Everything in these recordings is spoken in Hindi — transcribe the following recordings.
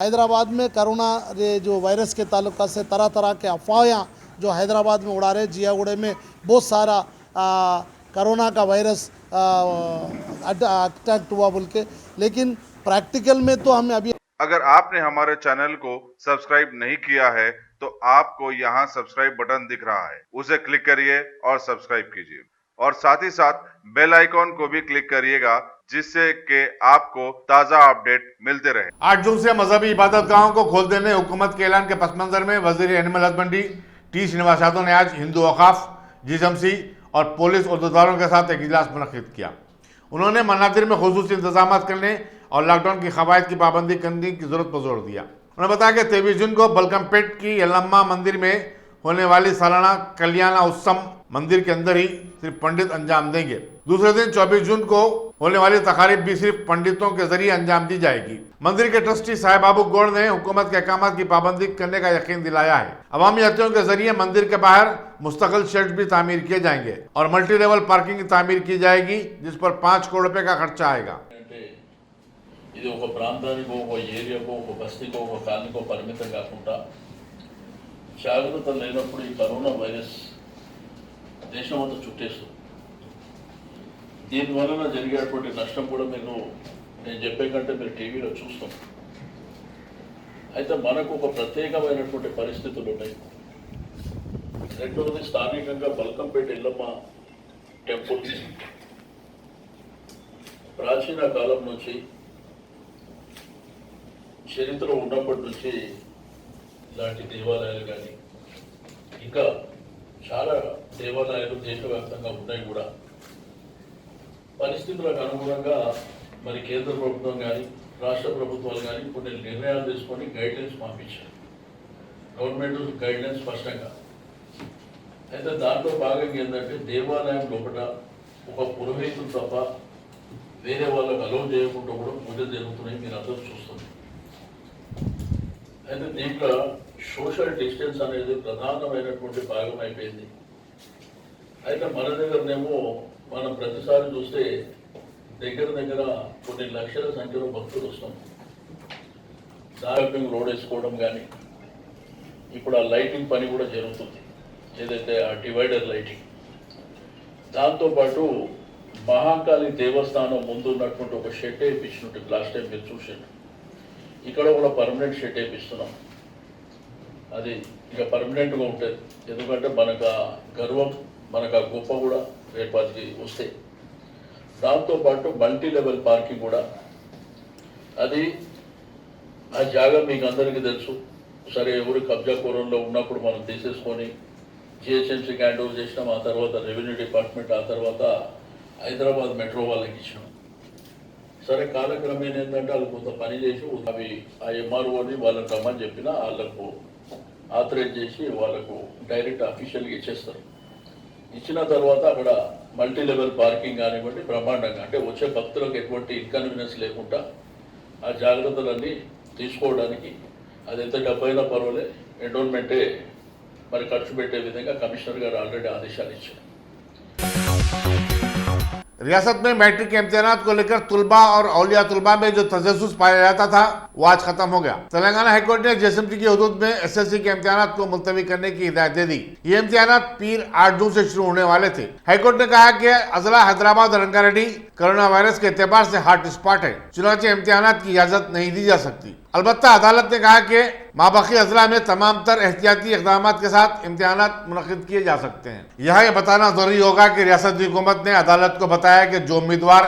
हैदराबाद में कोरोना जो वायरस के ताल्लुक से तरह तरह के अफवाहें जो हैदराबाद में उड़ा रहे, जियागुड़े में बहुत सारा कोरोना का वायरस अटैक हुआ बोल के, लेकिन प्रैक्टिकल में तो हमें अभी। अगर आपने हमारे चैनल को सब्सक्राइब नहीं किया है तो आपको यहाँ सब्सक्राइब बटन दिख रहा है, उसे क्लिक करिए और सब्सक्राइब कीजिए और साथ ही साथ बेल आइकॉन को भी क्लिक करिएगा, जिससे कि आपको ताज़ा अपडेट मिलते रहे। 8 जून से मजहबी इबादत गाहों को खोल देने हुकूमत के ऐलान के पस मंजर में वजीर animal husbandry T Srinivas Yadav ने आज हिंदू वकाफ, जीएमसी और पुलिस अहदेदारों के साथ एक इजलास मुनक्किद किया। उन्होंने मनाजिर में खुसूसी इंतजाम करने और लॉकडाउन की कवायद की पाबंदी करने की जरूरत पर जोर दिया। उन्होंने बताया कि 23 जून को बलकमपेट की यल्लम्मा मंदिर में होने वाली सालाना कल्याणा उत्सव मंदिर के अंदर ही सिर्फ पंडित अंजाम देंगे। दूसरे दिन 24 जून को होने वाली तकारीब भी सिर्फ पंडितों के जरिए अंजाम दी जाएगी। मंदिर के ट्रस्टी साहिब बाबू गौड़ ने हुकूमत के अहकाम की पाबंदी करने का यकीन दिलाया है। अवामी हत्याओं के जरिए मंदिर के बाहर मुस्तकिल शेड्स भी तामीर किए जाएंगे और मल्टी लेवल पार्किंग की तामीर की जाएगी, जिस पर 5 करोड़ रुपए का खर्चा आएगा। ఇది ఒక ప్రాంతానికో ఒక ఏరియాకో ఒక బస్తీకో ఒక కాలనీకో పరిమితం కాకుండా జాగ్రత్త లేనప్పుడు ఈ కరోనా వైరస్ దేశం అంతా చుట్టేస్తుంది. దీనివలన జరిగేటువంటి నష్టం కూడా మీరు నేను చెప్పే కంటే మీరు టీవీలో చూస్తాం. అయితే మనకు ఒక ప్రత్యేకమైనటువంటి పరిస్థితులు ఉన్నాయి. రెండవది స్థానికంగా బల్కంపేట ఎల్లమ్మ టెంపుల్ ప్రాచీన కాలం నుంచి చరిత్ర ఉన్నప్పటి నుంచి ఇలాంటి దేవాలయాలు కానీ ఇంకా చాలా దేవాలయాలు దేశవ్యాప్తంగా ఉన్నాయి. కూడా పరిస్థితులకు అనుగుణంగా మరి కేంద్ర ప్రభుత్వం కానీ రాష్ట్ర ప్రభుత్వాలు కానీ కొన్ని నిర్ణయాలు తీసుకొని గైడ్లైన్స్ పంపించారు. గవర్నమెంట్ గైడ్లైన్స్ స్పష్టంగా. అయితే దాంట్లో భాగంగా ఏంటంటే దేవాలయం లోపల ఒక పురోహితులు తప్ప వేరే వాళ్ళకు అలౌ చేయకుండా కూడా పూజలు జరుగుతున్నాయి, మీరు అందరూ చూస్తున్నారు. అయితే దీంట్లో సోషల్ డిస్టెన్స్ అనేది ప్రధానమైనటువంటి భాగం అయిపోయింది. అయితే మన దగ్గరనేమో మనం ప్రతిసారి చూస్తే దగ్గర దగ్గర కొన్ని లక్షల సంఖ్యలో భక్తులు వస్తాం. దాదాపు రోడ్ వేసుకోవడం కానీ ఇప్పుడు ఆ లైటింగ్ పని కూడా జరుగుతుంది, ఏదైతే ఆ డివైడర్ లైటింగ్. దాంతోపాటు మహాకాళి దేవస్థానం ముందు ఉన్నటువంటి ఒక షెడ్ వేయించినట్టు లాస్ట్ టైం మీరు చూసారు. ఇక్కడ కూడా పర్మనెంట్ షెడ్ వేపిస్తున్నాం. అది ఇక పర్మనెంట్గా ఉంటుంది, ఎందుకంటే మనకు ఆ గర్వం మనకు ఆ గొప్ప కూడా రేపటికి వస్తాయి. దాంతోపాటు మల్టీ లెవెల్ పార్కింగ్ కూడా, అది ఆ జాగా మీకు అందరికీ తెలుసు. సరే ఎవరు కబ్జా కోరంలో ఉన్నప్పుడు మనం తీసేసుకొని జిహెచ్ఎంసీకి హ్యాండ్ ఓవర్ చేసినాం. ఆ తర్వాత రెవెన్యూ డిపార్ట్మెంట్, ఆ తర్వాత హైదరాబాద్ మెట్రో వాళ్ళకి ఇచ్చినాం. సరే కాలక్రమేణా ఏంటంటే వాళ్ళు కొంత పని చేసి అవి ఆ ఎంఆర్ఓని వాళ్ళకి రమ్మని చెప్పినా వాళ్ళకు ఆథరైజ్ చేసి వాళ్ళకు డైరెక్ట్ అఫీషియల్గా ఇచ్చేస్తారు. ఇచ్చిన తర్వాత అక్కడ మల్టీ లెవెల్ పార్కింగ్ కానివ్వండి బ్రహ్మాండంగా, అంటే వచ్చే భక్తులకు ఎటువంటి ఇన్కన్వీనియన్స్ లేకుండా ఆ జాగ్రత్తలన్నీ తీసుకోవడానికి అది ఎంత డబ్బైనా పర్వాలే ఎండోన్మెంటే మరి ఖర్చు పెట్టే విధంగా కమిషనర్ గారు ఆల్రెడీ ఆదేశాలు ఇచ్చారు. रियासत में मैट्रिक के इम्तिहानात को लेकर तुलबा और औलिया तुलबा में जो तजस्सुस पाया जाता था वो आज खत्म हो गया। तेलंगाना हाईकोर्ट ने जेएसएमसी की हदूद में एसएससी के इम्तिहानात को मुलतवी करने की हिदायत दे दी। ये इम्तिहानात पीर 8 जून से शुरू होने वाले थे। हाईकोर्ट ने कहा कि अजला हैदराबाद और रंगारेड्डी कोरोना वायरस के एतबार से हॉट स्पॉट है, चुनाचे इम्तिहानात की इजाजत नहीं दी जा सकती। अलबत्ता अदालत ने कहा कि माबाकी अजला में तमाम तर एहतियाती इकदाम के साथ इम्तिहानात मुनक्किद किए जा सकते हैं। यहाँ ये बताना जरूरी होगा कि रियासती हुकूमत ने अदालत को बताया कि जो उम्मीदवार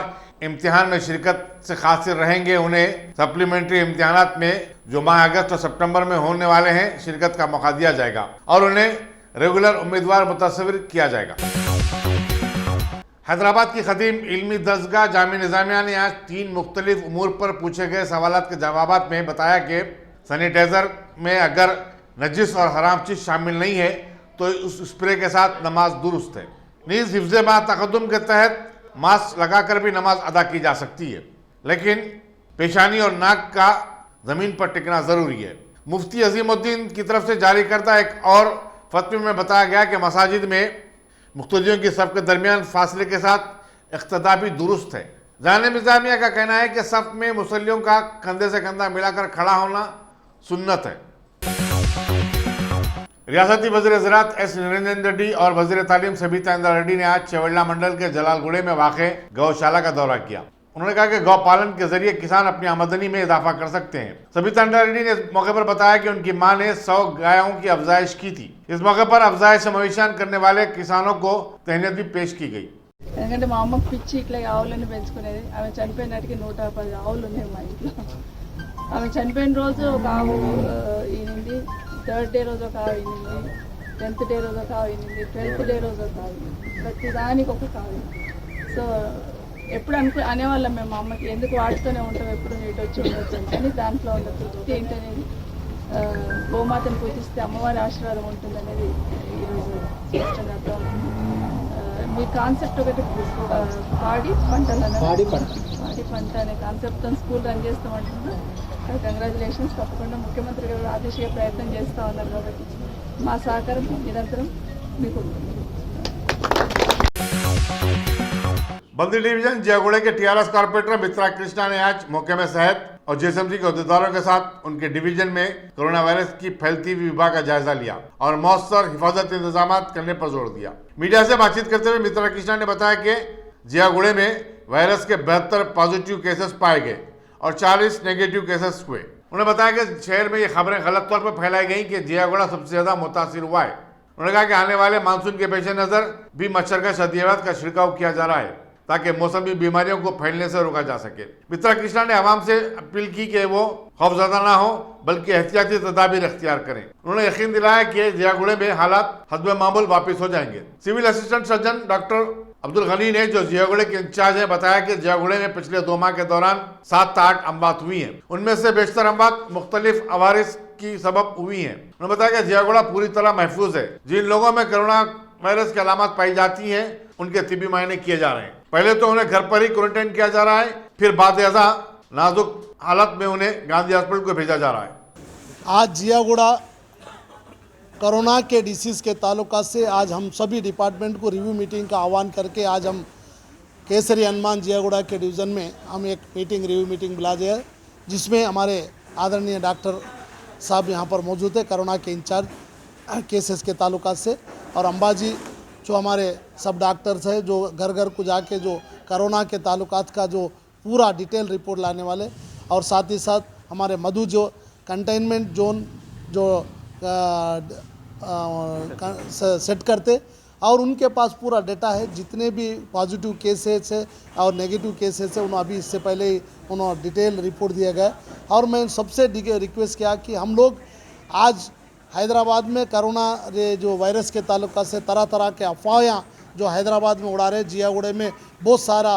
इम्तिहान में शिरकत से कासिर रहेंगे उन्हें सप्लीमेंट्री इम्तिहानात में जो माह अगस्त और सितंबर में होने वाले हैं शिरकत का मौका दिया जाएगा और उन्हें रेगुलर उम्मीदवार मुतस्सविर किया जाएगा। हैदराबाद की खदीम इल्मी दरसगाह जामिया निज़ामिया ने आज 3 मुख्तलिफ उमूर पर पूछे गए सवालात के जवाबात में बताया कि सैनिटाइजर में अगर नजिस और हराम चीज़ शामिल नहीं है तो उस स्प्रे के साथ नमाज दुरुस्त है। नीज़ हिफ्ज़े मा तक़द्दुम के तहत मास्क लगाकर भी नमाज अदा की जा सकती है, लेकिन पेशानी और नाक का ज़मीन पर टिकना ज़रूरी है। मुफ्ती अजीमुद्दीन की तरफ से जारी करता एक और फतवे में बताया गया कि मसाजिद में मुक्तदियों की सफ़ के दरमियान फासले के साथ इख्तिदा भी दुरुस्त है। जामिया निज़ामिया का कहना है कि सफ़ में मुसल्लियों का कंधे से कंधा मिलाकर खड़ा होना सुन्नत है। रियासती वज़ीर ज़राअत एस निरंजन रेड्डी और वज़ीर तालीम सबिता इंद्रा रेड्डी ने आज चेवल्ला मंडल के जलालगुड़े में वाक़े गौशाला का दौरा किया। उन्होंने कहा कि गौ पालन के जरिए किसान अपनी आमदनी में इजाफा कर सकते हैं। सबिता इंद्रा रेड्डी ने इस मौके पर बताया कि उनकी मां ने 100 गायों की अफजाइश की थी। इस मौके पर अफजाइश मवेशियान करने वाले किसानों को तहनीत भी पेश की गई। ఎందుకంటే మా అమ్మకి పిచ్చి ఇట్లా ఆవులను పెంచుకునేది. ఆమె చనిపోయిన నాటికి 110 ఆవులు ఉన్నాయి మా ఇంట్లో. ఆమె చనిపోయిన రోజు ఒక ఆవు ఈనింది, 3rd డే రోజు ఒక ఆవు ఈనింది, 10th డే రోజు ఒక ఆవు ఈనింది, 12th డే రోజు ఒక ఆవు ఈనింది. ప్రతి దానికి ఒక ఆవు. సో ఎప్పుడు అనేవాళ్ళం మేము మా అమ్మకి, ఎందుకు వాటితోనే ఉంటాం, ఎప్పుడు నీటి వచ్చి ఉండొచ్చు కానీ దాంట్లో ఉన్న తృప్తి ఏంటనేది, గోమాతను పూజిస్తే అమ్మవారి ఆశీర్వాదం ఉంటుందనేది ఈరోజు స్పష్టంగా అర్థమవుతుంది. మీ కాన్సెప్ట్ ఒకటి పాడి పంట అనే కాన్సెప్ట్తో స్కూల్ రన్ చేస్తామంటున్నాం. కంగ్రాచులేషన్స్. తప్పకుండా ముఖ్యమంత్రి గారు ఆదేశీయ ప్రయత్నం చేస్తూ ఉన్నారు కాబట్టి మా సహకారం నిరంతరం మీకు ఉంటుంది. बद्री डिवीजन जियागुड़े के टीआरएस कॉर्पोरेटर मित्रा कृष्णा ने आज मौके में सेहत और जेएसएमसी के अहदेदारों के साथ उनके डिवीजन में कोरोना वायरस की फैलती हुई वबा का जायजा लिया और मौसर हिफाजत इंतजाम करने पर जोर दिया। मीडिया से बातचीत करते हुए मित्रा कृष्णा ने बताया कि जियागुड़े में वायरस के 72 पॉजिटिव केसेस पाए गए और 40 नेगेटिव केसेस हुए। उन्होंने बताया कि शहर में ये खबरें गलत तौर पर फैलाई गई कि जियागुड़ा सबसे ज्यादा मुतासिर हुआ है। उन्होंने कहा कि आने वाले मानसून के पेश नजर भी मच्छर का शदीयत का छिड़काव किया जा रहा है ताकि मौसमी बीमारियों को फैलने से रोका जा सके। मित्रा कृष्णा ने आवाम से अपील की कि वो खौफजदा ना हो बल्कि एहतियाती तदाबीर अख्तियार करें। उन्होंने यकीन दिलाया कि जियागुड़े में हालात हस्ब मामूल वापस हो जाएंगे। Civil assistant surgeon doctor Abdul Ghani ने जो जियागुड़े के इंचार्ज है बताया कि जियागुड़े में पिछले 2 माह के दौरान 7 से 8 अमवात हुई हैं। उनमें से बेशतर अमवात मुख्तलिफ अवारिस की सबब हुई हैं। उन्होंने बताया कि जियागुड़ा पूरी तरह महफूज है। जिन लोगों में कोरोना वायरस की अलामत पाई जाती हैं उनके तिब्बी मायने किए जा रहे हैं। पहले तो उन्हें घर पर ही क्वारंटाइन किया जा रहा है, फिर बाद नाजुक हालत में उन्हें गांधी हॉस्पिटल को भेजा जा रहा है। आज जियागुड़ा कोरोना के डिसीज़ के ताल्लुकात से आज हम सभी डिपार्टमेंट को रिव्यू मीटिंग का आह्वान करके आज हम केसरी हनुमान जियागुड़ा के डिवीज़न में हम एक रिव्यू मीटिंग बुला दिया है, जिसमें हमारे आदरणीय डॉक्टर साहब यहाँ पर मौजूद है कोरोना के इंचार्ज केसेस के ताल्लुकात से, और अंबाजी जो हमारे सब डॉक्टर्स हैं जो घर घर को जाके जो कोरोना के ताल्लुकात का जो पूरा डिटेल रिपोर्ट लाने वाले, और साथ ही साथ हमारे मधु जो कंटेनमेंट जोन जो सेट करते और उनके पास पूरा डेटा है, जितने भी पॉजिटिव केसेस है और नेगेटिव केसेस है उन्होंने अभी इससे पहले ही उन्होंने डिटेल रिपोर्ट दिया गया। और मैं सबसे रिक्वेस्ट किया कि हम लोग आज हैदराबाद में कोरोना जो वायरस के ताल्लुकात से तरह तरह के अफवाहें जो हैदराबाद में उड़ा रहे, जियागुड़े में बहुत सारा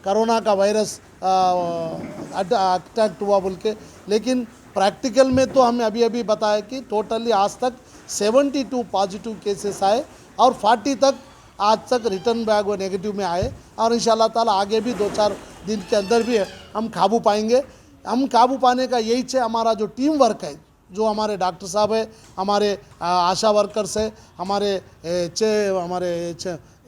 कोरोना का वायरस अटैक हुआ बोल के, लेकिन प्रैक्टिकल में तो हमें अभी बताया कि टोटली आज तक 72 पॉजिटिव केसेस आए और 40 तक आज तक रिटर्न बैक वो नेगेटिव में आए, और इंशाल्लाह ताला आगे भी 2-4 दिन के अंदर भी हम काबू पाएंगे। हम काबू पाने का यही है हमारा जो टीम वर्क है, जो हमारे डॉक्टर साहब है, हमारे आशा वर्कर्स है, हमारे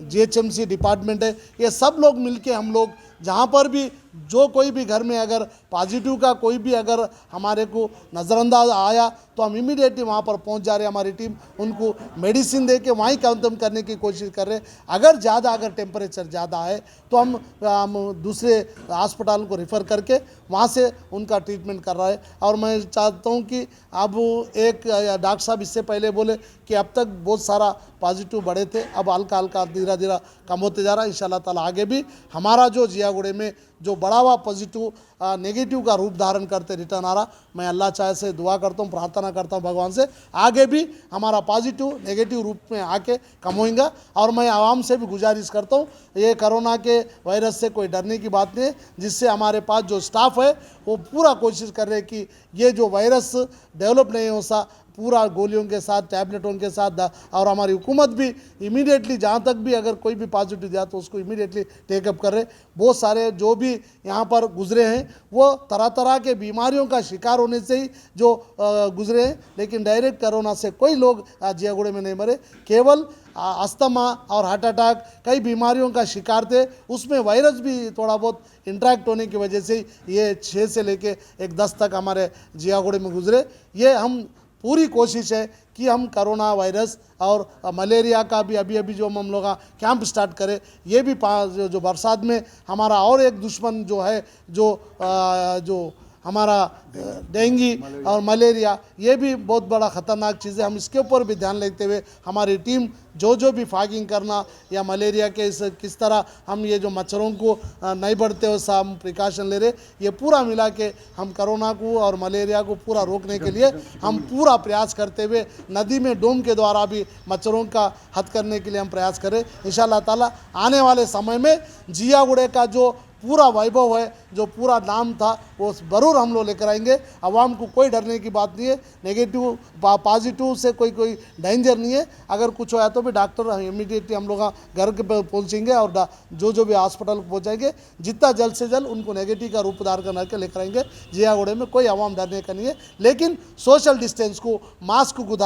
जीएचएमसी डिपार्टमेंट है, ये सब लोग मिलके हम लोग जहाँ पर भी जो कोई भी घर में अगर पॉजिटिव का कोई भी अगर हमारे को नज़रअंदाज आया तो हम इमीडिएटली वहाँ पर पहुँच जा रहे हैं। हमारी टीम उनको मेडिसिन दे के वहीं खत्म करने की कोशिश कर रहे हैं। अगर टेम्परेचर ज़्यादा है तो हम दूसरे अस्पताल को रेफ़र करके वहाँ से उनका ट्रीटमेंट कर रहा है। और मैं चाहता हूँ कि अब एक डॉक्टर साहब इससे पहले बोले कि अब तक बहुत सारा पॉजिटिव बढ़े थे, अब हल्का हल्का धीरे धीरे कम होते जा रहा है। इंशाल्लाह ताला आगे भी हमारा जो जियागुड़े में जो बड़ा हुआ पॉजिटिव नेगेटिव का रूप धारण करते रिटर्न आ रहा, मैं अल्लाह चाहे से दुआ करता हूँ, प्रार्थना करता हूँ भगवान से आगे भी हमारा पॉजिटिव नेगेटिव रूप में आके कम होगा। और मैं आवाम से भी गुजारिश करता हूँ, ये कोरोना के वायरस से कोई डरने की बात नहीं है, जिससे हमारे पास जो स्टाफ है वो पूरा कोशिश कर रहे हैं कि ये जो वायरस डेवलप नहीं हो सा पूरा गोलियों के साथ टैबलेटों के साथ, और हमारी हुकूमत भी इमीडिएटली जहाँ तक भी अगर कोई भी पॉजिटिव दिया तो उसको इमीडिएटली टेकअप कर रहे। बहुत सारे जो भी यहाँ पर गुजरे हैं वो तरह तरह के बीमारियों का शिकार होने से ही जो गुजरे हैं, लेकिन डायरेक्ट कोरोना से कोई लोग जियागुड़े में नहीं मरे। केवल अस्थमा और हार्ट अटैक कई बीमारियों का शिकार थे, उसमें वायरस भी थोड़ा बहुत इंटरेक्ट होने की वजह से ये 6 से लेके 10 तक हमारे जियागुड़े में गुजरे। ये हम पूरी कोशिश है कि हम कोरोना वायरस और मलेरिया का भी अभी जो हम लोग कैंप स्टार्ट करें। ये भी जो बरसात में हमारा और एक दुश्मन जो है जो हमारा डेंगू और मलेरिया, ये भी बहुत बड़ा ख़तरनाक चीज़ है। हम इसके ऊपर भी ध्यान लेते हुए हमारी टीम जो भी फॉगिंग करना या मलेरिया के किस तरह हम ये जो मच्छरों को नहीं बढ़ते हो हम प्रिकॉशन ले रहे, ये पूरा मिला के हम कोरोना को और मलेरिया को पूरा रोकने के लिए हम पूरा प्रयास करते हुए नदी में डोम के द्वारा भी मच्छरों का हद करने के लिए हम प्रयास करें। इंशाअल्लाह ताला आने वाले समय में जियागुड़े का जो पूरा वैभव है, जो पूरा नाम था, वो ज़रूर हम लोग लेकर आएंगे। आवाम को कोई डरने की बात नहीं है, नेगेटिव पॉजिटिव से कोई डेंजर नहीं है। अगर कुछ होया तो भी डॉक्टर इमीडिएटली हम लोग घर के पहुँचेंगे और जो भी हॉस्पिटल को पहुँचाएंगे, जितना जल्द से जल्द उनको नेगेटिव का रूप धारण करना के लेकर आएंगे। जियागुड़े में कोई आवाम डरने का नहीं है, लेकिन सोशल डिस्टेंस को, मास्क को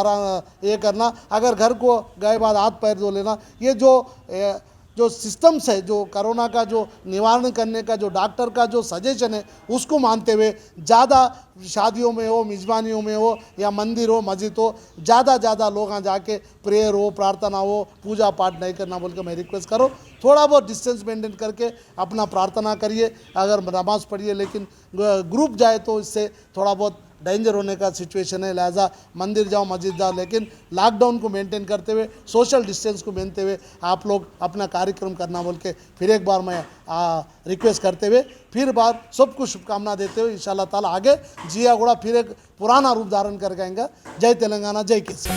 ये करना, अगर घर को गए बाद हाथ पैर धो लेना, ये जो सिस्टम्स है, जो कोरोना का जो निवारण करने का जो डॉक्टर का जो सजेशन है, उसको मानते हुए ज़्यादा शादियों में हो, मिजबानियों में हो या मंदिर हो, मस्जिद हो, ज़्यादा लोग वहाँ जाके प्रेयर हो, प्रार्थना हो, पूजा पाठ नहीं करना बोल के मैं रिक्वेस्ट करो। थोड़ा बहुत डिस्टेंस मेंटेन करके अपना प्रार्थना करिए, अगर नमाज़ पढ़िए, लेकिन ग्रुप जाए तो इससे थोड़ा बहुत डेंजर होने का सिचुएशन है। लिहाजा मंदिर जाओ, मस्जिद जाओ, लेकिन लॉकडाउन को मेंटेन करते हुए, सोशल डिस्टेंस को मेनते हुए आप लोग अपना कार्यक्रम करना बोल के फिर एक बार मैं रिक्वेस्ट करते हुए फिर बार सबको शुभकामना देते हुए इंशाअल्लाह ताला आगे जियागुड़ा फिर एक पुराना रूप धारण कर आएंगे। जय तेलंगाना, जय केसरी।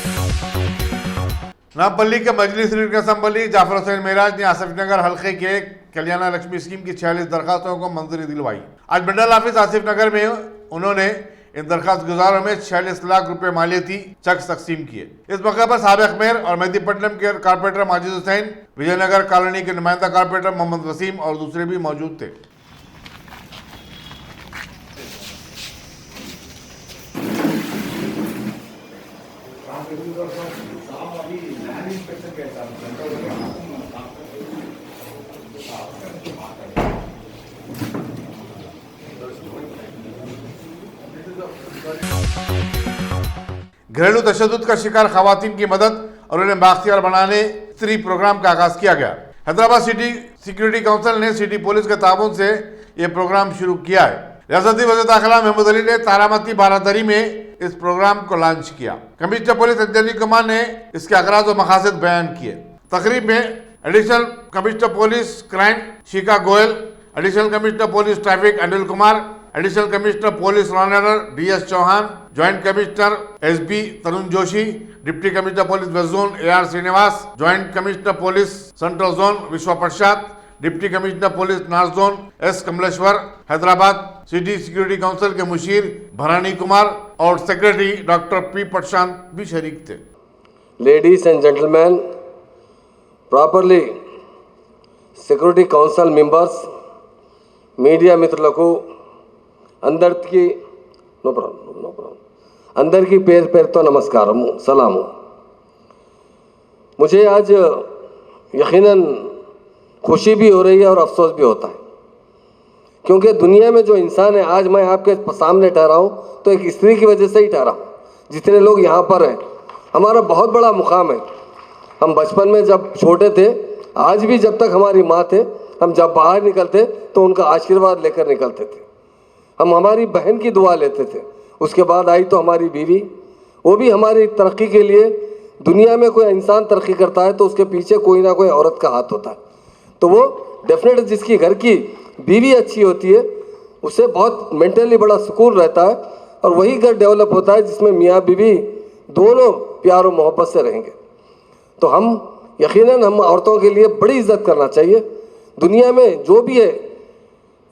नामपल्ली के मजलिस लीडर के संबली जाफर हुसैन मेराज ने आसिफ नगर हल्के के कल्याणा लक्ष्मी स्कीम की 46 दरखास्तों को मंजूरी दिलवाई। आज मंडल ऑफिस आसिफ नगर में उन्होंने इन दरखास्त गुजारों में 46 लाख रुपए मालियती चेक तकसीम किए। इस मौके पर साबिक मेयर और मेहदीपट्टनम के कारपोरेटर माजिद हुसैन, विजयनगर कॉलोनी के नुमाइंदा कारपोरेटर मोहम्मद वसीम और दूसरे भी मौजूद थे। घरेलू तशद्दुद का शिकार खवातीन की मदद और उन्हें बाख्तियार बनाने स्त्री प्रोग्राम का आगाज किया गया। हैदराबाद सिटी सिक्योरिटी काउंसिल ने सिटी पुलिस के ताबून से यह प्रोग्राम शुरू किया है। रियासती वज़ीर दाखिला महमूद अली ने तारामती बारादरी में इस प्रोग्राम को लॉन्च किया। कमिश्नर पुलिस अंजलि कुमार ने इसके अगराज और मकासद बयान किए। तकरीब में additional commissioner police crime Shikha Goyal, additional commissioner police traffic Anil Kumar, additional commissioner police law and order DS Chauhan, joint commissioner SB Tarun Joshi, deputy commissioner police west zone AR Srinivas, joint commissioner police central zone Vishwa Prasad, deputy commissioner police north zone S Kamleshwar, Hyderabad city security council के मुशीर भरानी कुमार और सेक्रेटरी डॉक्टर P प्रशांत भी शरीक थे। Ladies and gentlemen, properly security council members, media మిత్రులకు అందరికీ అందరికీ పేరు పేరుతో నమస్కారము, సలాము। मुझे आज यकीनन खुशी भी हो रही है और अफसोस भी होता है, क्योंकि दुनिया में जो इंसान है, आज मैं आपके सामने ठहरा हूँ तो एक स्त्री की वजह से ही ठहरा हूँ। जितने लोग यहाँ पर हैं, हमारा बहुत बड़ा मुकाम है। हम बचपन में जब छोटे थे, आज भी जब तक हमारी माँ थे, हम जब बाहर निकलते तो उनका आशीर्वाद लेकर निकलते थे। हम हमारी बहन की दुआ लेते थे। उसके बाद आई तो हमारी बीवी, वो भी हमारी तरक्की के लिए। दुनिया में कोई इंसान तरक्की करता है तो उसके पीछे कोई ना कोई औरत का हाथ होता है। तो वो डेफिनेट जिसकी घर की बीवी अच्छी होती है, उससे बहुत मेंटली बड़ा सुकून रहता है, और वही घर डेवलप होता है जिसमें मियाँ बीवी दोनों प्यार और मोहब्बत से रहेंगे। तो हम यकीनन हम औरतों के लिए बड़ी इज्जत करना चाहिए। दुनिया में जो भी है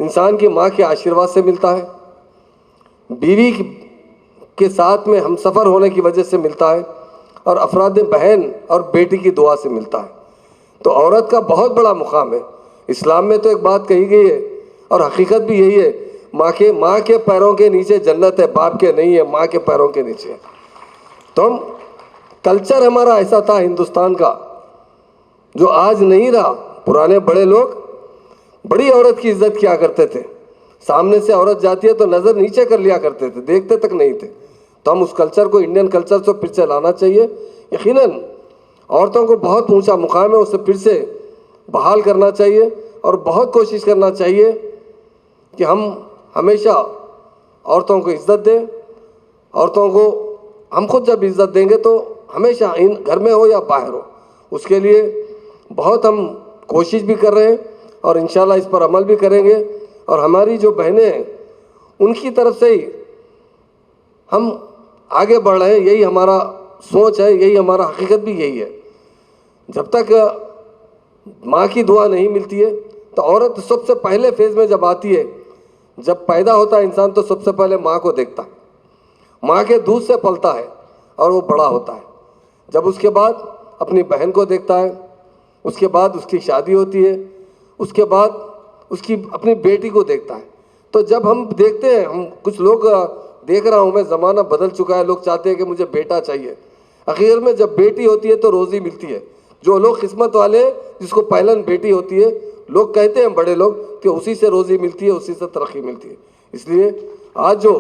इंसान की माँ के आशीर्वाद से मिलता है, बीवी के साथ में हम सफ़र होने की वजह से मिलता है, और अफराद बहन और बेटी की दुआ से मिलता है। तो औरत का बहुत बड़ा मुकाम है। इस्लाम में तो एक बात कही गई है, और हकीकत भी यही है, माँ के पैरों के नीचे जन्नत है, बाप के नहीं है, माँ के पैरों के नीचे है। तो हम कल्चर हमारा ऐसा था हिंदुस्तान का जो आज नहीं रहा। पुराने बड़े लोग बड़ी औरत की इज्जत किया करते थे, सामने से औरत जाती है तो नज़र नीचे कर लिया करते थे, देखते तक नहीं थे। तो हम उस कल्चर को, इंडियन कल्चर से फिर से लाना चाहिए। यकीनन औरतों को बहुत ऊंचा मुकाम है, उसे फिर से बहाल करना चाहिए और बहुत कोशिश करना चाहिए कि हम हमेशा औरतों को इज्जत दें। औरतों को हम खुद जब इज्जत देंगे तो हमेशा, इन घर में हो या बाहर हो, उसके लिए बहुत हम कोशिश भी कर रहे हैं और इंशाल्लाह इस पर अमल भी करेंगे। और हमारी जो बहनें हैं उनकी तरफ से ही हम आगे बढ़ रहे हैं, यही हमारा सोच है, यही हमारा हकीकत भी यही है। जब तक माँ की दुआ नहीं मिलती है तो औरत सबसे पहले फेज में जब आती है, जब पैदा होता है इंसान तो सबसे पहले माँ को देखता है, माँ के दूध से पलता है और वो बड़ा होता है। जब उसके बाद अपनी बहन को देखता है, उसके बाद उसकी शादी होती है, उसके बाद उसकी अपनी बेटी को देखता है। तो जब हम देखते हैं, हम कुछ लोग देख रहा हूँ मैं, ज़माना बदल चुका है, लोग चाहते हैं कि मुझे बेटा चाहिए। आखिर में जब बेटी होती है तो रोज़ी मिलती है। जो लोग किस्मत वाले, जिसको पहलन बेटी होती है, लोग कहते हैं बड़े लोग कि उसी से रोज़ी मिलती है, उसी से तरक्की मिलती है। इसलिए आज जो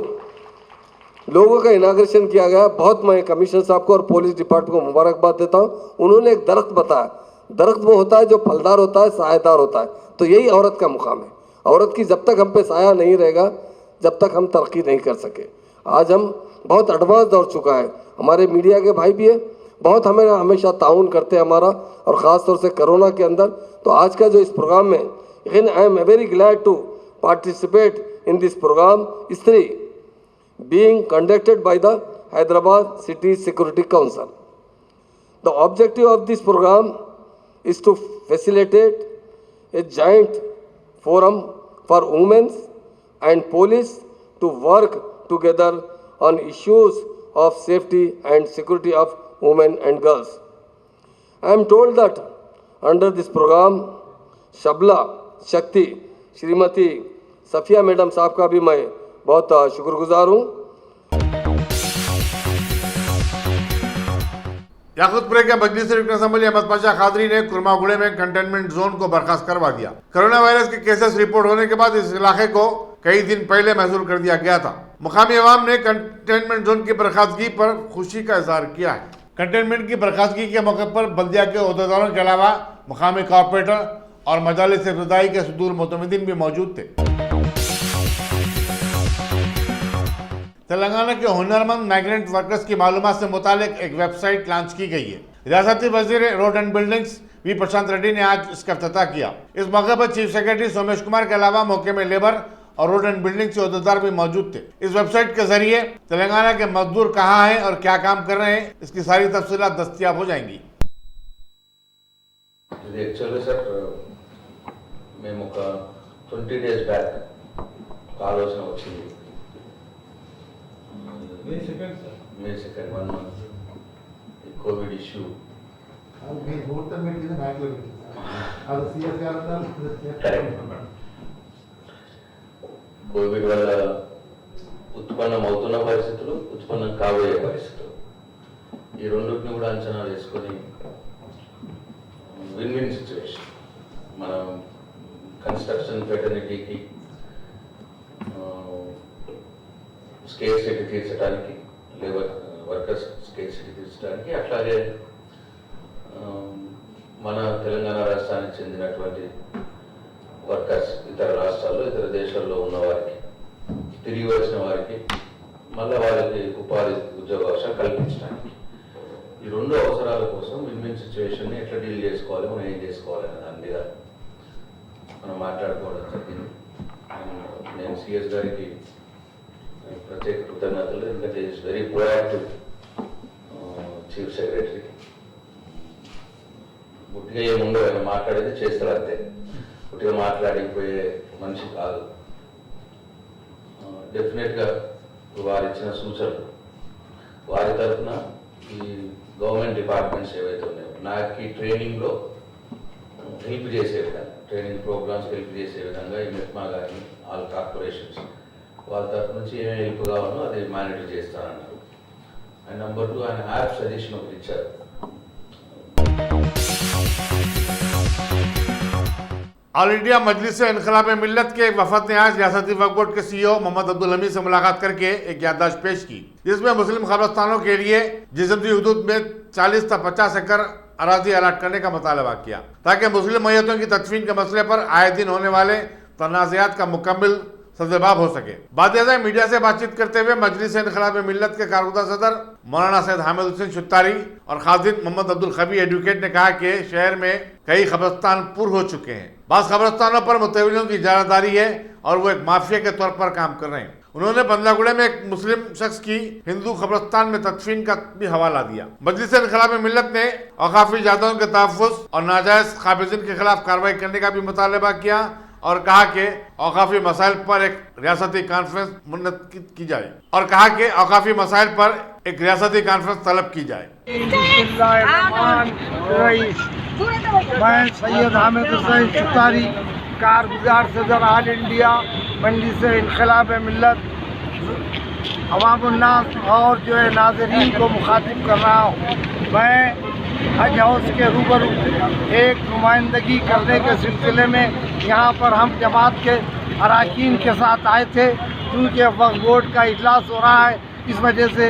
लोगों का इनाग्रेशन किया गया, बहुत मैं कमिश्नर साहब को और पुलिस डिपार्टमेंट को मुबारकबाद देता हूँ। उन्होंने एक दरख्त बताया, दरख्त वो होता है जो फलदार होता है, सायेदार होता है। तो यही औरत का मुकाम है। औरत की जब तक हम पे साया नहीं रहेगा, जब तक हम तरक्की नहीं कर सके। आज हम बहुत एडवांस दौर चुका है, हमारे मीडिया के भाई भी है, बहुत हमें हमेशा ताउन करते हैं हमारा, और ख़ास तौर से कोरोना के अंदर। तो आज का जो इस प्रोग्राम में, लेकिन I am very glad to participate in this program स्त्री being conducted by the Hyderabad City Security Council. The objective of this program is to facilitate a joint forum for women and police to work together on issues of safety and security of women and girls. I am told that under this program, Shabla Shakti Shrimati Safia madam साहब का भी मैं बहुत शुक्रगुजार हूँ। याकूतपुरे के मजलिस असम्बली अहमद पाशा खादरी ने कुरमागुड़े में कंटेनमेंट जोन को बर्खास्त करवा दिया। कोरोना वायरस के केसेस रिपोर्ट होने के बाद इस इलाके को कई दिन पहले महसूल कर दिया गया था। मुकामी अवाम ने कंटेनमेंट जोन की बर्खास्तगी पर खुशी का इजहार किया है। कंटेनमेंट की बर्खास्तगी के मौके पर बल्दिया के ओहदेदारों के अलावा मुकामी कॉर्पोरेटर और मजालिस इब्तदाई के सुदूर मुतमद्दिन भी मौजूद थे। तेलंगाना के हुनरमंद माइग्रेंट वर्कर्स की मालूमात से मुतालिक एक वेबसाइट लॉन्च की गई है। रियासती वजीर रोड एंड बिल्डिंग्स वी प्रशांत रेड्डी ने आज इसका इफ्तिताह किया। इस मौके पर चीफ सेक्रेटरी सोमेश कुमार के अलावा मौके में लेबर और रोड एंड बिल्डिंग के ओहदेदार भी मौजूद थे। इस वेबसाइट के जरिए तेलंगाना के मजदूर कहाँ हैं और क्या काम कर रहे हैं, इसकी सारी तफसीलात दस्तयाब हो जाएंगी। एक्चुअली सर మేము ఒక 20 days బ్యాక్ ఆలోచన వచ్చింది। మే సెకండ్ 1 month ఈ కోవిడ్ ఇష్యూ కోవిడ్ వల్ల ఉత్పన్నం అవుతున్న పరిస్థితులు, ఉత్పన్నం కాబోయే పరిస్థితులు, ఈ రెండింటిని కూడా అంచనా వేసుకొని విన్ విన్ సిచ్యువేషన్ మనం కన్స్ట్రక్షన్ ఫెటర్నిటీకి స్కేర్సిటీ తీర్చడానికి, లేబర్ వర్కర్స్ స్కేర్సిటీ తీర్చడానికి, అట్లాగే మన తెలంగాణ రాష్ట్రానికి చెందినటువంటి వర్కర్స్ ఇతర రాష్ట్రాల్లో, ఇతర దేశాల్లో ఉన్న వారికి, తిరిగి వచ్చిన వారికి మళ్ళీ వాళ్ళకి ఉపాధి ఉద్యోగ అవకాశాలు కల్పించడానికి, ఈ రెండు అవసరాల కోసం విన్ విన్ సిచ్యువేషన్ని ఎట్లా డీల్ చేసుకోవాలి, మనం ఏం చేసుకోవాలి అనే దాని మీద మనం మాట్లాడుకోవడం జరిగింది. నేను సిఎస్ గారికి ప్రత్యేక కృతజ్ఞతలు, ఎందుకంటే is very proactive chief secretary. గుట్టిగా ఏముండో ఆయన మాట్లాడేది చేస్తారు అంతే, గుట్టిగా మాట్లాడిపోయే మనిషి కాదు. డెఫినెట్గా వారు ఇచ్చిన సూచనలు, వారి తరఫున ఈ గవర్నమెంట్ డిపార్ట్మెంట్స్ ఏవైతే ఉన్నాయో నాకు ఈ ట్రైనింగ్లో హెల్ప్ చేసే విధంగా ట్రైనింగ్ ప్రోగ్రామ్స్ హెల్ప్ చేసే విధంగా ఈ మెట్మా కానీ ఆల్ కార్పొరేషన్స్ వాళ్ళ తరఫు నుంచి ఏమేమి హెల్ప్ కావాలో అది మానిటర్ చేస్తారన్నారు. అండ్ నెంబర్ 2 ఆయన యాప్ సజెషన్ ఒకటి ఇచ్చారు. ऑल इंडिया मजलिस इनकलाब मिल्लत के एक वफद ने आज रियासती वक्फ बोर्ड के CEO मोहम्मद अब्दुल हमीद से मुलाकात करके एक याददाश्त पेश की, जिसमें मुस्लिम कब्रिस्तानों के लिए जिस्म की हदूद में 40 से 50 एकड़ अराजी अलाट करने का मुतालबा किया, ताकि मुस्लिम मैयतों की तदफीन के मसले पर आए दिन होने वाले तनाज़ात का मुकम्मल सद्जवाब हो सके। बादशाह मीडिया से बातचीत करते हुए मजलिस इनकलाब मिल्लत के कारकुदा सदर मौलाना सैयद हामिद हुसैन शुत्तारी और खाजिन मोहम्मद अब्दुल खबी एडवोकेट ने कहा कि शहर में कई कब्रिस्तान पुर हो चुके हैं। बास कब्रिस्तानों पर मुतवल्लियों की इजारादारी है और वो एक माफिया के तौर पर काम कर रहे हैं। उन्होंने बंदलागुड़े में एक मुस्लिम शख्स की हिंदू कब्रिस्तान में तदफीन का भी हवाला दिया। मजलिस इनकलाब मिल्लत ने औकाफी जायदादों के तहफ़्फ़ुज़ और नाजायज़ काबिज़ीन के खिलाफ कार्रवाई करने का भी मुतालबा किया और कहा कि औकाफी मसाइल पर एक रियासती कॉन्फ्रेंस मुनक्किद की जाए तलब की जाए। मैं सैयद हामिद हुसैन शुत्तारी, कारगुजार सदर ऑल इंडिया मजलिस इनकलाब मिल्लत, अवामुन्नास और जो है नाज़रीन को मुखातिब कर रहा हूँ। मैं हज हाउस के रूबरू एक नुमाइंदगी करने के सिलसिले में यहाँ पर हम जमात के अरकान के साथ आए थे, क्योंकि वक्फ बोर्ड का इजलास हो रहा है, इस वजह से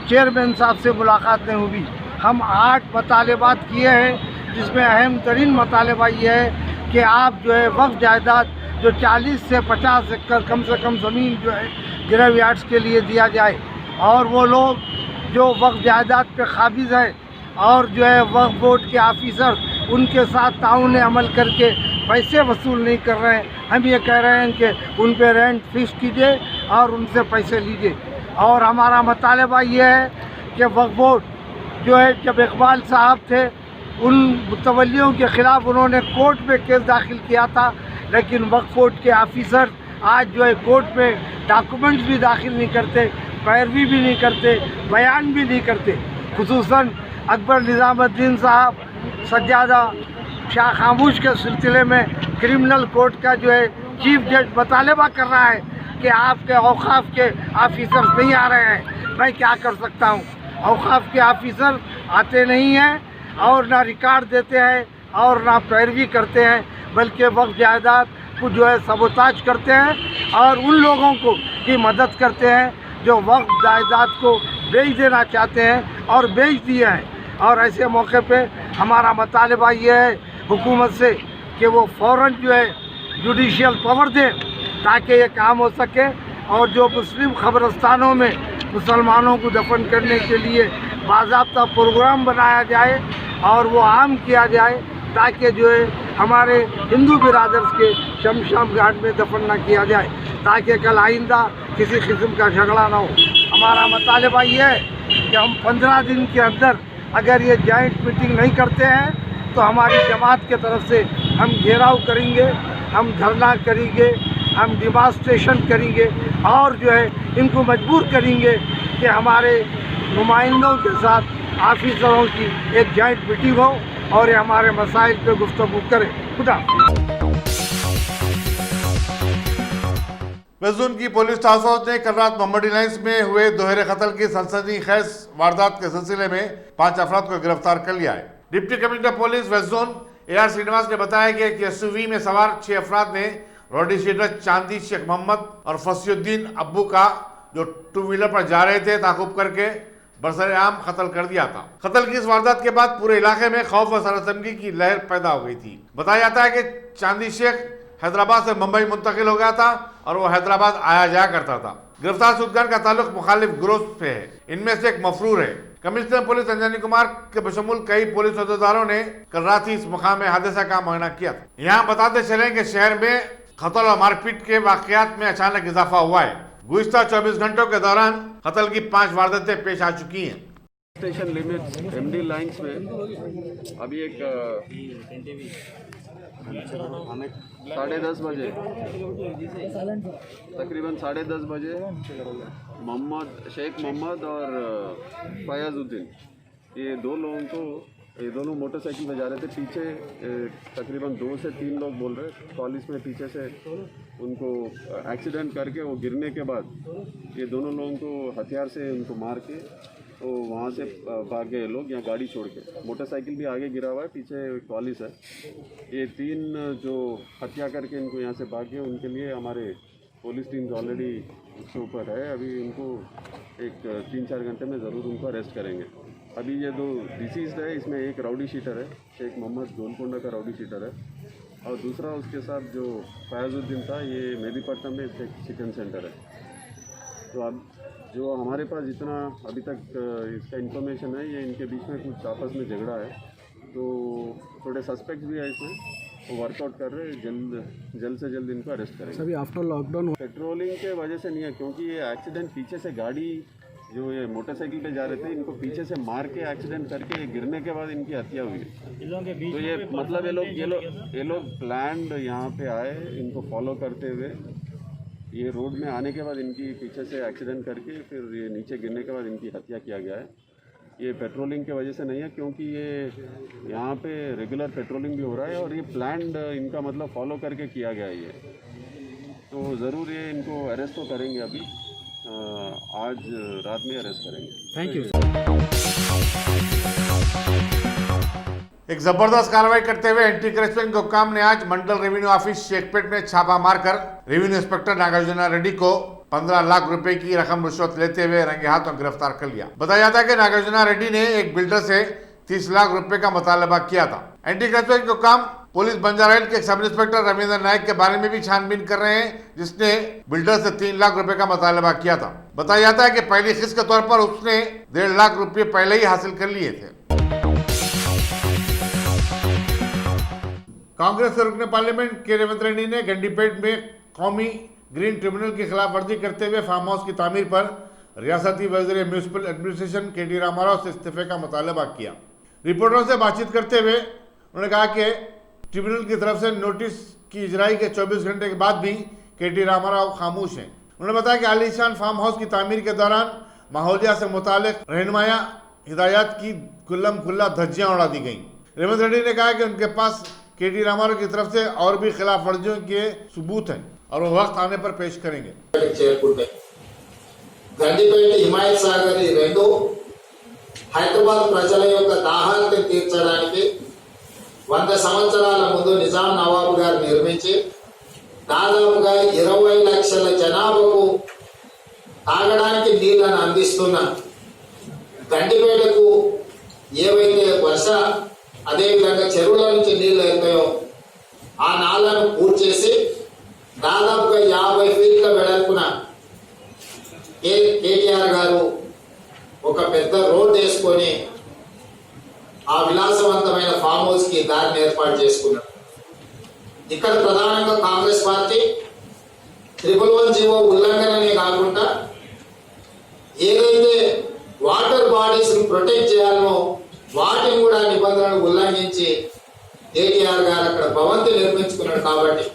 चेयरमैन साहब से मुलाकात नहीं हुई। हम 8 मतालबात किए हैं, जिसमें अहम तरीन मतालबा ये है कि आप जो है वक्फ जायदाद जो 40 से 50 एकड़ कम से कम ज़मीन जो है ग्रेव यार्ड्स के लिए दिया जाए, और वो लोग जो वक्फ जायदाद पे काबिज़ है और जो है वक्फ बोर्ड के ऑफिसर उनके साथ ताउन अमल करके पैसे वसूल नहीं कर रहे हैं। हम ये कह रहे हैं कि उन पे रेंट फिक्स कीजिए और उनसे पैसे लीजिए। और हमारा मुतालबा ये है कि वक्फ बोर्ड जो है, जब इकबाल साहब थे उन मुतवल्लियों के ख़िलाफ़ उन्होंने कोर्ट में केस दाखिल किया था, लेकिन वक्फ बोर्ड के ऑफिसर आज जो है कोर्ट में डॉक्यूमेंट्स भी दाखिल नहीं करते, पैरवी भी नहीं करते, बयान भी नहीं करते। खुसूसन अकबर निज़ामुद्दीन साहब सज्जादा शाह खामोश के सिलसिले में क्रिमिनल कोर्ट का जो है चीफ जज मुतालबा कर रहा है कि आपके औकाफ के ऑफिसर्स नहीं आ रहे हैं। मैं क्या कर सकता हूँ? औकाफ के ऑफिसर आते नहीं हैं और ना रिकॉर्ड देते हैं और ना पैरवी करते हैं, बल्कि वक्फ जायदाद को जो है सबोताज करते हैं और उन लोगों को की मदद करते हैं जो वक्फ जायदाद को बेच देना चाहते हैं और बेच दिए हैं। और ऐसे मौके पे हमारा मुतालबा ये है हुकूमत से कि वो फ़ौरन जो है जुडिशियल पावर दे, ताकि ये काम हो सके और जो मुस्लिम कब्रिस्तानों में मुसलमानों को दफन करने के लिए बाज़ाब्ता प्रोग्राम बनाया जाए और वो आम किया जाए, ताकि जो है हमारे हिंदू बिरादर्स के शमशान घाट में दफन न किया जाए, ताकि कल आइंदा किसी किस्म का झगड़ा ना हो। हमारा मुतालबा ये है कि हम 15 दिन के अंदर अगर ये जॉइंट मीटिंग नहीं करते हैं तो हमारी जमात के तरफ से हम घेराव करेंगे, हम धरना करेंगे, हम डिमांस्ट्रेशन करेंगे और जो है इनको मजबूर करेंगे कि हमारे नुमाइंदों के साथ ऑफिसरों की एक जॉइंट मीटिंग हो और ये हमारे मसाइल पे गुफ्तगू करें। खुदा। वेस्ट की पुलिस टास्क फोर्स ने कल रात मोहम्मडी लाइन्स में हुए दोहरे कत्ल की सनसनीखेज वारदात के सिलसिले में 5 अफराद को गिरफ्तार कर लिया है। Deputy commissioner police west zone AR Srinivas ने बताया कि एक SUV में सवार 6 अफराद ने रोडी शीडर चांदी शेख मोहम्मद और फसीउद्दीन अब्बू का जो 2 व्हीलर पर जा रहे थे ताकुब करके बरसरेआम कत्ल कर दिया था। कत्ल की इस वारदात के बाद पूरे इलाके में खौफ व सरसमगी की लहर पैदा हो गई थी। बताया जाता है कि चांदी शेख हैदराबाद से मुंबई मुंतकिल हो गया था और वो हैदराबाद आया जाया करता था। गिरफ्तार सुदगान का ताल्लुक मुखालिफ ग्रोह से है। इनमें से एक मफरूर है। कमिश्नर पुलिस अंजनी कुमार के बशमूल कई पुलिस अहदेदारों ने कल रात ही इस मुकाम हादसा का मुआयना किया था। यहाँ बताते चले कि शहर में कत्ल और मारपीट के वाकयात में अचानक इजाफा हुआ है। गुज़िश्ता 24 घंटों के दौरान कत्ल की 5 वारदातें पेश आ चुकी हैं। स्टेशन लिमिट्स MD लाइन्स में अभी एक 10:30 बजे तकरीबन 10:30 बजे शेख मोहम्मद और फयाजुद्दीन ये 2 लोगों को ये दोनों मोटरसाइकिल में जा रहे थे। पीछे तकरीबन 2 से 3 लोग बोल रहे, कॉलेज में पीछे से उनको एक्सीडेंट करके वो गिरने के बाद ये दोनों लोगों को हथियार से उनको मार के तो वहाँ से भाग गए लोग, यहाँ गाड़ी छोड़ के। मोटरसाइकिल भी आगे गिरा हुआ है, पीछे कॉलेज है। ये 3 जो हत्या करके इनको यहाँ से भाग गए, उनके लिए हमारे पुलिस टीम्स ऑलरेडी उसके ऊपर है। अभी उनको एक 3-4 घंटे में ज़रूर उनको अरेस्ट करेंगे। अभी ये 2 डिसीज़्ड है, इसमें एक राउडी शीटर है, शेख मोहम्मद गोलकोंडा का राउडी शीटर है, और दूसरा उसके साथ जो फयाजुद्दीन था, ये मेदीपट्टनम में एक चिकन सेंटर है। तो अब जो हमारे पास जितना अभी तक इसका इन्फॉर्मेशन है, ये इनके बीच में कुछ आपस में झगड़ा है, तो थोड़े सस्पेक्ट भी है इसमें, वो वर्कआउट कर रहे हैं। जल्द से जल्द इनको अरेस्ट करेंगे। सभी आफ्टर लॉकडाउन पेट्रोलिंग के वजह से नहीं है, क्योंकि ये एक्सीडेंट पीछे से गाड़ी जो ये मोटरसाइकिल पे जा रहे थे, इनको पीछे से मार के एक्सीडेंट करके गिरने के बाद इनकी हत्या हुई है। तो ये मतलब ये लोग प्लान्ड यहाँ पे आए, इनको फॉलो करते हुए ये रोड में आने के बाद इनकी पीछे से एक्सीडेंट करके फिर ये नीचे गिरने के बाद इनकी हत्या किया गया है। ये पेट्रोलिंग की वजह से नहीं है, क्योंकि ये यहाँ पे रेगुलर पेट्रोलिंग भी हो रहा है और ये प्लान्ड इनका मतलब फॉलो करके किया गया है ये। तो ज़रूर ये इनको अरेस्ट तो करेंगे, अभी आज रात में अरेस्ट करेंगे। Thank you. एक जबरदस्त कार्रवाई करते हुए एंटी करप्शन हुकाम ने आज मंडल रेवेन्यू ऑफिस शेखपेट में छापा मारकर रेवेन्यू इंस्पेक्टर नागार्जुना रेड्डी को 15 लाख रुपए की रकम रिश्वत लेते हुए रंगे हाथों गिरफ्तार कर लिया। बताया जाता है कि नागार्जुना रेड्डी ने एक बिल्डर से 30 लाख रुपए का मुतालबा किया था। एंटी करप्शन हुकाम पुलिस बंजारा हिल के एक सब इंस्पेक्टर रविंद्र नायक के बारे में भी छानबीन कर रहे हैं, जिसने बिल्डर से 3 लाख रुपए का मुतालबा किया था। बताया जाता है कि पहली किस्त के तौर पर उसने 1.5 लाख रुपए पहले ही हासिल कर लिए थे। कांग्रेस के रुकने पार्लियामेंट के रेवंत रेड्डी ने गंडीपेट में कौमी ग्रीन ट्रिब्यूनल की खिलाफ वर्जी करते हुए फार्म हाउस की तामीर पर रियासती वज़ीर म्यूनिसिपल एडमिनिस्ट्रेशन के.डी. रामाराव से इस्तीफे का मुतालबा किया। रिपोर्टरों से बातचीत करते हुए उन्होंने कहा कि ट्रिब्यूनल की तरफ से नोटिस की इजराई के 24 घंटे के बाद भी के.डी. रामाराव खामोश हैं। उन्होंने बताया कि आलीशान फार्म हाउस की तामीर के दौरान माहौलिया से मुतालिक रहनुमाया हिदायत की खुल्लम खुल्ला धज्जियां उड़ा दी गई। रेवंत रेड्डी ने कहा कि उनके पास के.डी. रामाराव की तरफ से और भी खिलाफ वर्जियों के सबूत हैं और वो वक्त आने पर पेश करेंगे। గండిపేట హిమాయత్ సాగర్ ఈ రెండు హైదరాబాద్ ప్రజల యొక్క దాహాన్ని తీర్చడానికి 100 సంవత్సరాల ముందు నిజాం నవాబు గారు నిర్మించి దాదాపుగా 20 లక్షల జనాభాకు తాగడానికి నీళ్లను అందిస్తున్న గండిపేటకు ఏవైతే వర్ష అదేవిధంగా చెరువుల నుంచి నీళ్లు వెళ్తాయో ఆ నాళ్లను పూర్తి చేసి దాదాపుగా 50 ఫీట్ల వెడల్పున కేటీఆర్ గారు ఒక పెద్ద రోడ్ వేసుకొని ఆ విలాసవంతమైన ఫామ్ హౌస్ కి దారిని ఏర్పాటు చేసుకున్నారు. ఇక్కడ ప్రధానంగా కాంగ్రెస్ పార్టీ 111 జీవో ఉల్లంఘననే కాకుండా ఏదైతే వాటర్ బాడీస్ ను ప్రొటెక్ట్ చేయాలనో వాటిని కూడా నిబంధనలు ఉల్లంఘించి కేటీఆర్ గారు అక్కడ భవంతి నిర్మించుకున్నారు. కాబట్టి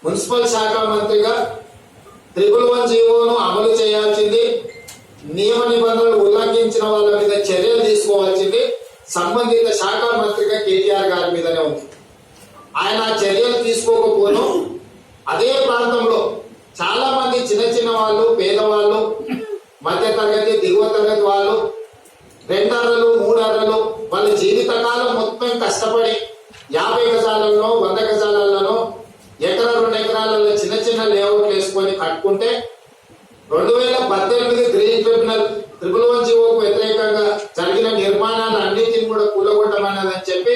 మున్సిపల్ శాఖ మంత్రిగా 111 జీవోను అమలు చేయాల్సింది, నియమ నిబంధనలు ఉల్లంఘించిన వాళ్ళ మీద చర్యలు తీసుకోవాల్సింది సంబంధిత శాఖ మంత్రిగా కేటీఆర్ గారి మీదనే ఉంది. ఆయన చర్యలు తీసుకోకపోను అదే ప్రాంతంలో చాలా మంది చిన్న చిన్న వాళ్ళు, పేదవాళ్ళు, మధ్య తరగతి, దిగువ తరగతి వాళ్ళు 2 అర్రలు 3 అర్రలు వాళ్ళ జీవితకాలం మొత్తం కష్టపడి 50 గజాలలో 100 గజాలలో ఎకరా 2 ఎకరాలలో చిన్న చిన్న లేఅవుట్లు వేసుకొని కట్టుకుంటే 2018 గ్రీన్ ట్రిబ్యునల్ 111 జీవోకు వ్యతిరేకంగా జరిగిన నిర్మాణాలు అన్నింటినీ కూడా కూలగొట్టమన్నదని చెప్పి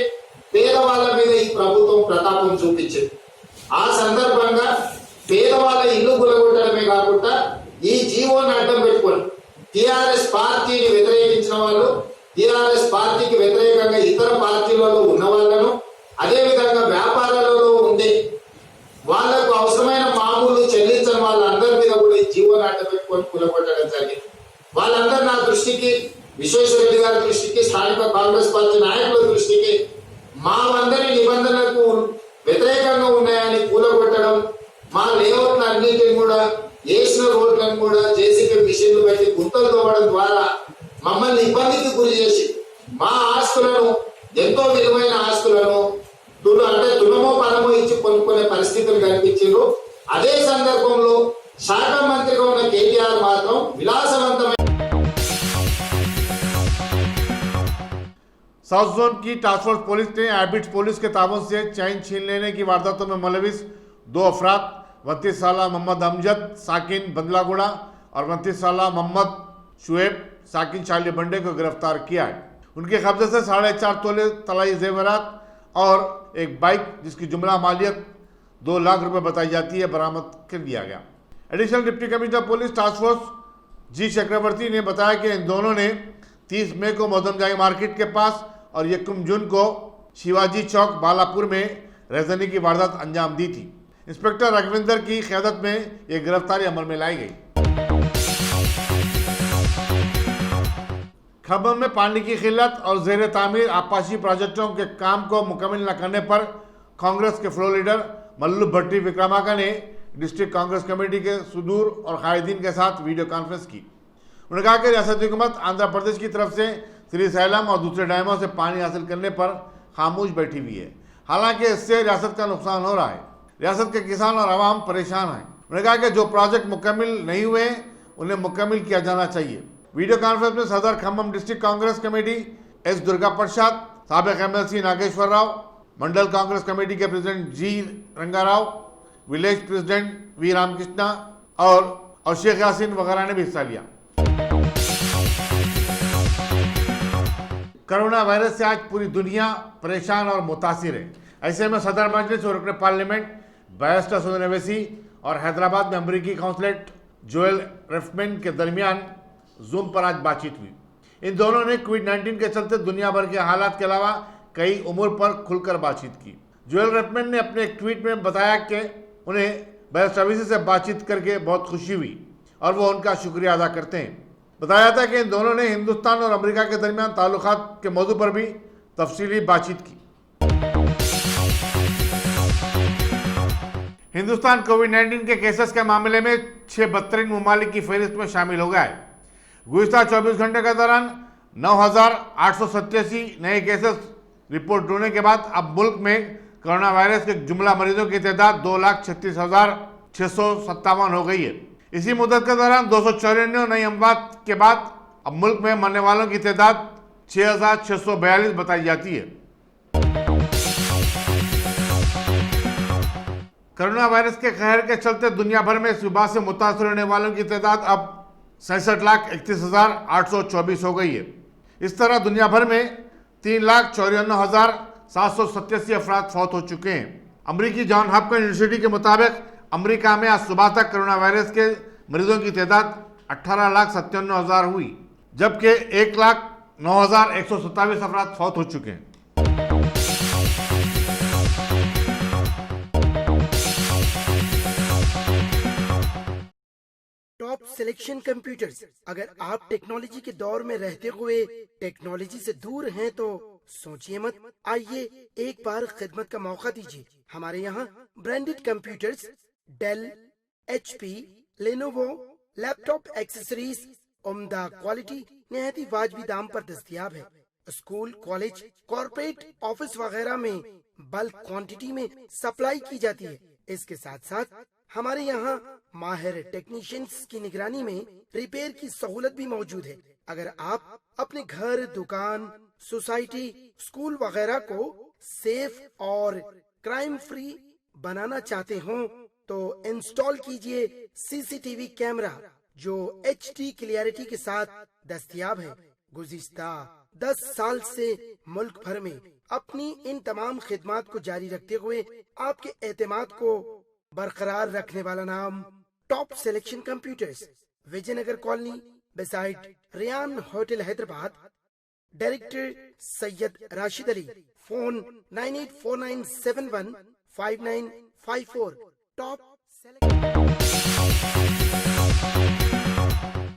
పేదవాళ్ళ మీద ఈ ప్రభుత్వం ప్రతాపం చూపించింది. ఆ సందర్భంగా పేదవాళ్ళ ఇల్లు కూలగొట్టడమే కాకుండా ఈ జీవోని అడ్డం పెట్టుకొని టిఆర్ఎస్ పార్టీని వ్యతిరేకించిన వాళ్ళు, టిఆర్ఎస్ పార్టీకి వ్యతిరేకంగా ఇతర పార్టీలలో ఉన్న వాళ్ళను, అదే విధంగా వ్యాపారాలలో ఉండి వాళ్లకు అవసరమైన మామూలు చెల్లించిన వాళ్ళందరి మీద కూడా ఈ జీవోని అడ్డం పెట్టుకొని కూలగొట్టడం జరిగింది. వాళ్ళందరూ నా దృష్టికి, విశ్వేశ్వరరెడ్డి గారి దృష్టికి, స్థానిక కాంగ్రెస్ పార్టీ నాయకుల దృష్టికి మా అందరి నిబంధనలకు వ్యతిరేకంగా ఉన్నాయని కూలగొట్టడం, మా లేఅవుట్ల అన్నింటిని కూడా వేసిన రోడ్లను కూడా జేసీబీ మిషన్లు పెట్టి గుంతలు తవ్వడం ద్వారా మమ్మల్ని ఇబ్బందికి గురి చేసి మా ఆస్తులను ఎంతో విలువైన ఆస్తులను తులమో పనమో ఇచ్చి కొనుక్కునే పరిస్థితులు కనిపించారు. అదే సందర్భంలో శాఖ మంత్రిగా ఉన్న కేటీఆర్ మాత్రం విలాసవంతమైన साउथ जोन की टास्क फोर्स पुलिस ने हैबिट्स पुलिस के ताबन से चैन छीन लेने की वारदातों में मुलविस 2 अफराद 32 साल मोहम्मद अमजद साकिन बंदलागुड़ा और 29 साल मोहम्मद शुएब साकिन चाली बंडे को गिरफ्तार किया है। उनके कब्जे से 4.5 तोले तलाई जेवरात और एक बाइक जिसकी जुमला मालियत 2 लाख रुपए बताई जाती है बरामद कर लिया गया। Additional deputy commissioner police task force G Chakravarti ने बताया कि इन दोनों ने 30 मई को मौदमजाई मार्केट के पास और 1 जून को शिवाजी चौक बालापुर में रेजनी की वारदात अंजाम दी थी। इंस्पेक्टर रघविंदर की क़यादत में यह गिरफ्तारी अमल में लाई गई। खम्भम में पानी की किल्लत और जेर तामीर आपाशी प्रोजेक्टों के काम को मुकम्मल न करने पर कांग्रेस के फ्लोर लीडर मल्लू भट्टी विक्रमाका ने डिस्ट्रिक्ट कांग्रेस कमेटी के सुदूर और कायदीन के साथ वीडियो कॉन्फ्रेंस की। उन्होंने कहा कि रियासती हुकूमत आंध्र प्रदेश की तरफ से श्री सैलम और दूसरे डैमों से पानी हासिल करने पर खामोश बैठी हुई है। हालांकि इससे रियासत का नुकसान हो रहा है, रियासत के किसान और आवाम परेशान हैं। उन्होंने कहा कि जो प्रोजेक्ट मुकम्मल नहीं हुए उन्हें मुकम्मल किया जाना चाहिए। वीडियो कॉन्फ्रेंस में सदर Khammam district Congress committee S Durga Prasad, साबिक एमएलसी नागेश्वर राव, मंडल कांग्रेस कमेटी के president G Rangarao, village president V Ramakrishna और शेख यासीन वगैरह ने भी हिस्सा लिया। कोरोना वायरस से आज पूरी दुनिया परेशान और मुतासिर है। ऐसे में सदर मजलिस और रुकन पार्लियामेंट बैरिस्टर सुनील अवैसी और हैदराबाद में अमरीकी काउंसलेट जोएल रेफमैन के दरमियान जूम पर आज बातचीत हुई। इन दोनों ने कोविड-19 के चलते दुनिया भर के हालात के अलावा कई उमूर पर खुलकर बातचीत की। जोएल रेफमैन ने अपने एक ट्वीट में बताया कि उन्हें बैरिस्टर अवैसी से बातचीत करके बहुत खुशी हुई और वो उनका शुक्रिया अदा करते हैं। बताया था कि इन दोनों ने हिंदुस्तान और अमेरिका के दरमियान ताल्लुकात के मौजू पर भी तफसीली बातचीत की। हिंदुस्तान कोविड-19 के केसेस के मामले में 6 बदतरीन ममालिक की फहरिस्त में शामिल हो गया है। गुज़िश्ता 24 घंटे के दौरान 9,887 नए केसेस रिपोर्ट होने के बाद अब मुल्क में कोरोना वायरस के जुमला मरीजों की तादाद 2,36,657 हो गई है। इसी मुद्दत के दौरान 294 नई अमवात के बाद अब मुल्क में मरने वालों की तादाद 6,642 बताई जाती है। कोरोना वायरस के कहर के चलते दुनिया भर में इस वबा से मुतासर होने वालों की तादाद अब 66,31,824 हो गई है। इस तरह दुनिया भर में 3,54,787 अफराद फौत हो चुके हैं। अमरीकी जॉन हॉपकिंस यूनिवर्सिटी के मुताबिक अमेरिका में आज सुबह तक कोरोना वायरस के मरीजों की तादाद 18,97,000 हुई, जबकि 1,09,127 अफराद फौत हो चुके हैं। Top selection computers. अगर आप टेक्नोलॉजी के दौर में रहते हुए टेक्नोलॉजी से दूर हैं तो सोचिए मत, आइए एक बार खिदमत का मौका दीजिए। हमारे यहाँ branded computers Dell, HP, Lenovo, laptop accessories उम्दा क्वालिटी निहायती वाजबी दाम पर दस्तयाब है। स्कूल, कॉलेज, कॉर्पोरेट, ऑफिस वगैरह में बल्क क्वांटिटी में सप्लाई की जाती है। इसके साथ साथ हमारे यहाँ माहिर टेक्नीशियंस की निगरानी में रिपेयर की सहूलत भी मौजूद है। अगर आप अपने घर, दुकान, सोसाइटी, स्कूल वगैरह को सेफ और क्राइम फ्री बनाना चाहते हो तो इंस्टॉल कीजिए CCTV कैमरा जो HD क्लियरिटी के साथ दस्तयाब है। गुज़िश्ता 10 साल से मुल्क भर में अपनी इन तमाम खिदमात को जारी रखते हुए आपके एतमाद को बरकरार रखने वाला नाम top selection computers, Vijayanagar colony beside Ryan hotel Hyderabad. Director Syed Rashid Ali. Phone 9849715954। Top